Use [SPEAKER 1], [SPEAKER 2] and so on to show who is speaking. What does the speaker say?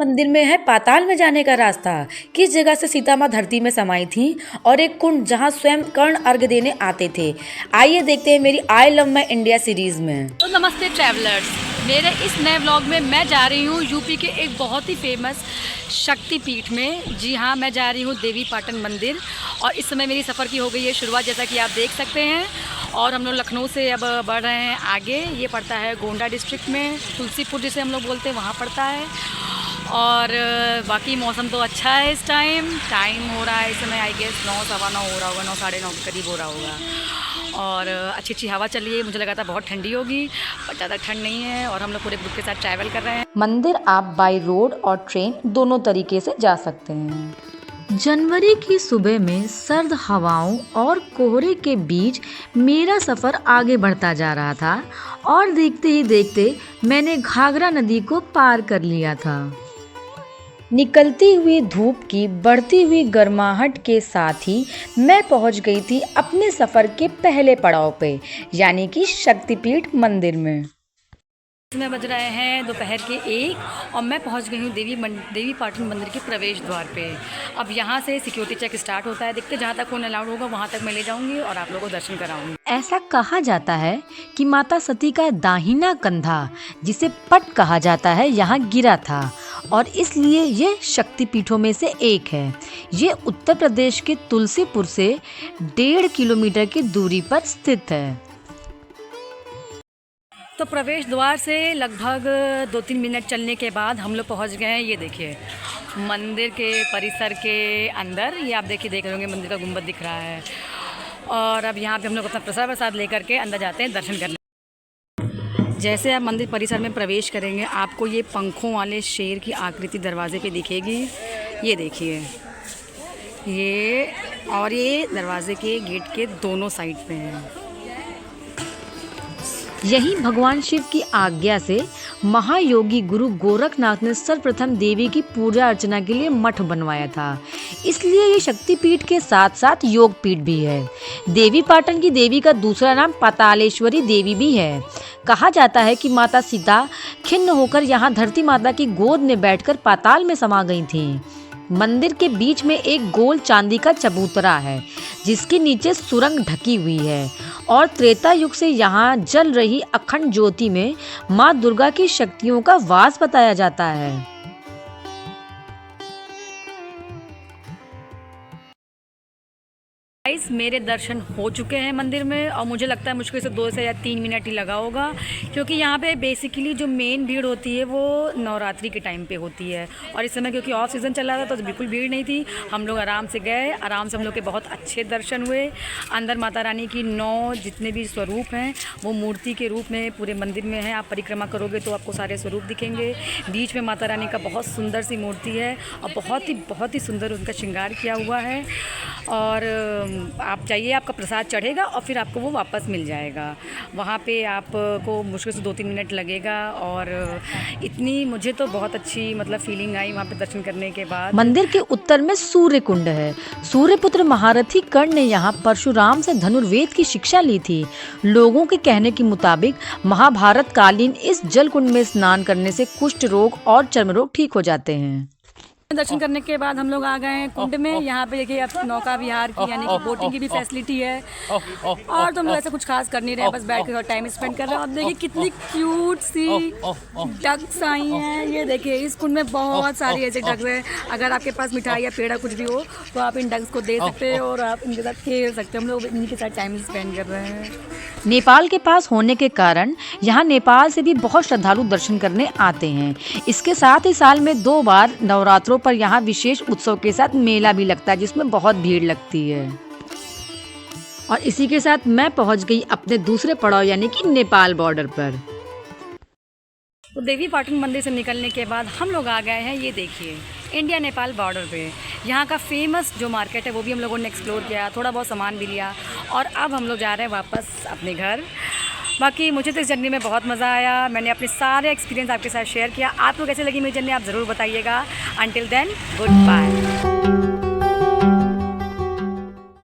[SPEAKER 1] मंदिर में है पाताल में जाने का रास्ता। किस जगह से सीता माँ धरती में समाई थी और एक कुंड जहाँ स्वयं कर्ण अर्घ देने आते थे। आइए देखते हैं मेरी I love my India series में।
[SPEAKER 2] तो नमस्ते ट्रैवलर्स, मेरे इस नए व्लॉग में मैं जा रही हूँ यूपी के एक बहुत ही फेमस शक्तिपीठ में। जी हाँ, मैं जा रही हूँ देवी पाटन मंदिर और इस समय मेरी सफ़र की हो गई है शुरुआत, जैसा कि आप देख सकते हैं। और हम लोग लखनऊ से अब बढ़ रहे हैं आगे। ये पड़ता है गोंडा डिस्ट्रिक्ट में, तुलसीपुर जिसे हम लोग बोलते हैं वहाँ पड़ता है। और बाकी मौसम तो अच्छा है। इस टाइम हो रहा है इस समय आई गेस 9 सवा 9 हो रहा होगा, 9 साढ़े 9 के करीब हो रहा होगा। और अच्छी हवा चल रही है। मुझे लगा था बहुत ठंडी होगी, पर ज़्यादा ठंड नहीं है। और हम लोग पूरे ग्रुप के साथ ट्रैवल कर रहे हैं।
[SPEAKER 1] मंदिर आप बाय रोड और ट्रेन दोनों तरीके से जा सकते हैं। जनवरी की सुबह में सर्द हवाओं और कोहरे के बीच मेरा सफ़र आगे बढ़ता जा रहा था और देखते ही देखते मैंने घाघरा नदी को पार कर लिया था। निकलती हुई धूप की बढ़ती हुई गर्माहट के साथ ही मैं पहुंच गई थी अपने सफ़र के पहले पड़ाव पे, यानी कि शक्तिपीठ मंदिर में।
[SPEAKER 2] इसमें बज रहे हैं दोपहर के 1 और मैं पहुंच गई हूँ देवी पाटन मंदिर के प्रवेश द्वार पे। अब यहाँ से सिक्योरिटी चेक स्टार्ट होता है। देखते जहाँ तक कौन अलाउड होगा वहाँ तक मैं ले जाऊँगी और आप लोगों को दर्शन कराऊंगी।
[SPEAKER 1] ऐसा कहा जाता है कि माता सती का दाहिना कंधा, जिसे पट कहा जाता है, यहाँ गिरा था और इसलिए ये शक्तिपीठों में से एक है। ये उत्तर प्रदेश के तुलसीपुर से 1.5 किलोमीटर की दूरी पर स्थित है।
[SPEAKER 2] तो प्रवेश द्वार से लगभग 2-3 मिनट चलने के बाद हम लोग पहुंच गए हैं। ये देखिए मंदिर के परिसर के अंदर। ये आप देख रहे होंगे मंदिर का गुंबद दिख रहा है। और अब यहाँ पे हम लोग अपना प्रसाद लेकर के अंदर जाते हैं दर्शन करने। जैसे आप मंदिर परिसर में प्रवेश करेंगे आपको ये पंखों वाले शेर की आकृति दरवाजे पे दिखेगी। ये देखिए ये दरवाजे के गेट के दोनों साइड पे है।
[SPEAKER 1] यही भगवान शिव की आज्ञा से महायोगी गुरु गोरखनाथ ने सर्वप्रथम देवी की पूजा अर्चना के लिए मठ बनवाया था। इसलिए ये शक्तिपीठ के साथ साथ योग पीठ भी है। देवी पाटन की देवी का दूसरा नाम पातालेश्वरी देवी भी है। कहा जाता है कि माता सीता खिन्न होकर यहाँ धरती माता की गोद में बैठकर पाताल में समा गई थीं। मंदिर के बीच में एक गोल चांदी का चबूतरा है जिसके नीचे सुरंग ढकी हुई है और त्रेता युग से यहाँ जल रही अखंड ज्योति में माँ दुर्गा की शक्तियों का वास बताया जाता है।
[SPEAKER 2] मेरे दर्शन हो चुके हैं मंदिर में और मुझे लगता है मुश्किल से 2 से या 3 मिनट ही लगा होगा, क्योंकि यहाँ पे बेसिकली जो मेन भीड़ होती है वो नवरात्रि के टाइम पे होती है। और इस समय क्योंकि ऑफ सीज़न चल रहा था तो बिल्कुल भीड़ नहीं थी। हम लोग आराम से गए, आराम से हम लोग के बहुत अच्छे दर्शन हुए। अंदर माता रानी की 9 जितने भी स्वरूप हैं वो मूर्ति के रूप में पूरे मंदिर में हैं। आप परिक्रमा करोगे तो आपको सारे स्वरूप दिखेंगे। बीच में माता रानी का बहुत सुंदर सी मूर्ति है और बहुत ही सुंदर उनका श्रृंगार किया हुआ है। और आप जाइए, आपका प्रसाद चढ़ेगा और फिर आपको वो वापस मिल जाएगा। वहाँ पे आपको मुश्किल से 2-3 मिनट लगेगा। और इतनी मुझे तो बहुत अच्छी फीलिंग आई वहाँ पे दर्शन करने के बाद।
[SPEAKER 1] मंदिर के उत्तर में सूर्य कुंड है। सूर्यपुत्र महारथी कर्ण ने यहाँ परशुराम से धनुर्वेद की शिक्षा ली थी। लोगों के कहने के मुताबिक महाभारत कालीन इस जल कुंड में स्नान करने से कुष्ठ रोग और चर्म रोग ठीक हो जाते हैं।
[SPEAKER 2] दर्शन करने के बाद हम लोग आ गए हैं कुंड में। यहाँ पे देखिए आप नौका विहार की यानी कि बोटिंग की भी फैसिलिटी है। और तो हम लोग ऐसा कुछ खास कर नहीं रहे, बस बैठ के टाइम स्पेंड कर रहे हैं। और देखिए कितनी क्यूट सी डक्स आई हैं। ये देखिए इस कुंड में बहुत सारी ऐसे डक्स हैं। अगर आपके पास मिठाई या पेड़ा कुछ भी हो तो आप इन डक्स को दे सकते हैं और आप इनके साथ खेल सकते हैं। हम लोग इनके साथ टाइम स्पेंड कर रहे हैं।
[SPEAKER 1] नेपाल के पास होने के कारण यहाँ नेपाल से भी बहुत श्रद्धालु दर्शन करने आते हैं। इसके साथ ही साल में 2 बार नवरात्रों पर यहाँ विशेष उत्सव के साथ मेला भी लगता है जिसमें बहुत भीड़ लगती है। और इसी के साथ मैं पहुँच गई अपने दूसरे पड़ाव यानी कि नेपाल बॉर्डर पर।
[SPEAKER 2] तो देवी पाटन मंदिर से निकलने के बाद हम लोग आ गए हैं, ये देखिए, इंडिया नेपाल बॉर्डर पे। यहाँ का फेमस जो मार्केट है वो भी हम लोगों ने एक्सप्लोर किया, थोड़ा बहुत सामान भी लिया और अब हम लोग जा रहे हैं वापस अपने घर। बाकी मुझे तो इस जर्नी में बहुत मज़ा आया। मैंने अपने सारे एक्सपीरियंस आपके साथ शेयर किया। आपको कैसे लगी मेरी जर्नी आप ज़रूर बताइएगा। Until then good bye.